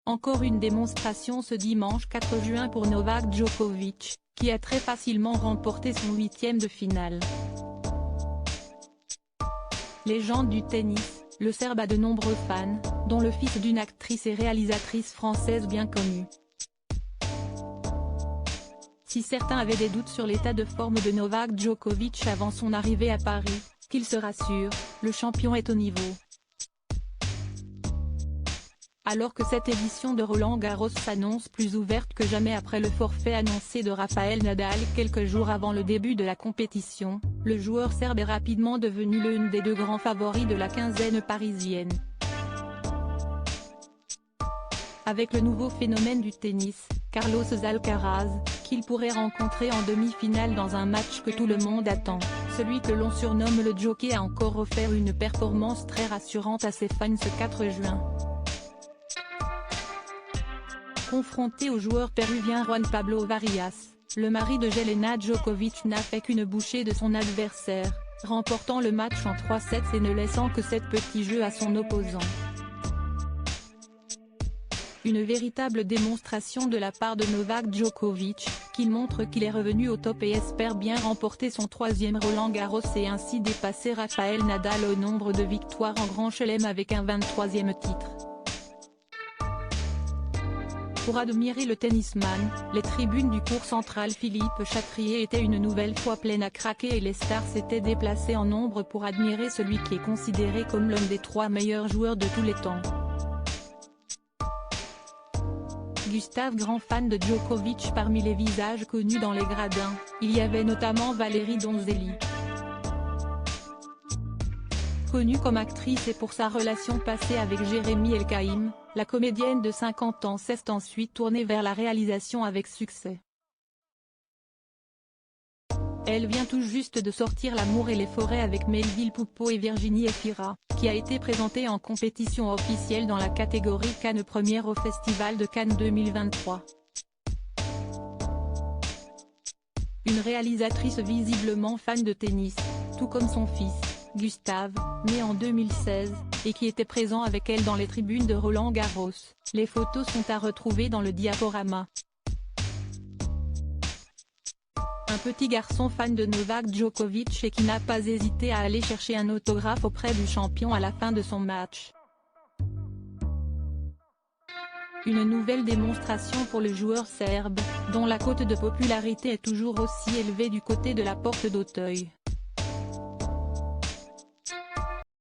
Encore une démonstration ce dimanche 4 juin pour Novak Djokovic, qui a très facilement remporté son 8e de finale. Légende du tennis, le Serbe a de nombreux fans, dont le fils d'une actrice et réalisatrice française bien connue. Si certains avaient des doutes sur l'état de forme de Novak Djokovic avant son arrivée à Paris, qu'ils se rassurent, le champion est au niveau. Alors que cette édition de Roland-Garros s'annonce plus ouverte que jamais après le forfait annoncé de Rafael Nadal quelques jours avant le début de la compétition, le joueur serbe est rapidement devenu l'un des deux grands favoris de la quinzaine parisienne. Avec le nouveau phénomène du tennis, Carlos Alcaraz, qu'il pourrait rencontrer en demi-finale dans un match que tout le monde attend, celui que l'on surnomme le Jockey a encore offert une performance très rassurante à ses fans ce 4 juin. Confronté au joueur péruvien Juan Pablo Varillas, le mari de Jelena Djokovic n'a fait qu'une bouchée de son adversaire, remportant le match en 3 sets et ne laissant que 7 petits jeux à son opposant. Une véritable démonstration de la part de Novak Djokovic, qui montre qu'il est revenu au top et espère bien remporter son 3e Roland-Garros et ainsi dépasser Rafael Nadal au nombre de victoires en Grand Chelem avec un 23e titre. Pour admirer le tennisman, les tribunes du court central Philippe Chatrier étaient une nouvelle fois pleines à craquer et les stars s'étaient déplacées en nombre pour admirer celui qui est considéré comme l'un des 3 meilleurs joueurs de tous les temps. Gustave, grand fan de Djokovic. Parmi les visages connus dans les gradins, il y avait notamment Valérie Donzelli. Connue comme actrice et pour sa relation passée avec Jérémy Elkaïm, la comédienne de 50 ans s'est ensuite tournée vers la réalisation avec succès. Elle vient tout juste de sortir L'amour et les forêts avec Melville Poupeau et Virginie Efira, qui a été présentée en compétition officielle dans la catégorie Cannes première au Festival de Cannes 2023. Une réalisatrice visiblement fan de tennis, tout comme son fils, Gustave, né en 2016, et qui était présent avec elle dans les tribunes de Roland-Garros. Les photos sont à retrouver dans le diaporama. Un petit garçon fan de Novak Djokovic et qui n'a pas hésité à aller chercher un autographe auprès du champion à la fin de son match. Une nouvelle démonstration pour le joueur serbe, dont la cote de popularité est toujours aussi élevée du côté de la Porte d'Auteuil.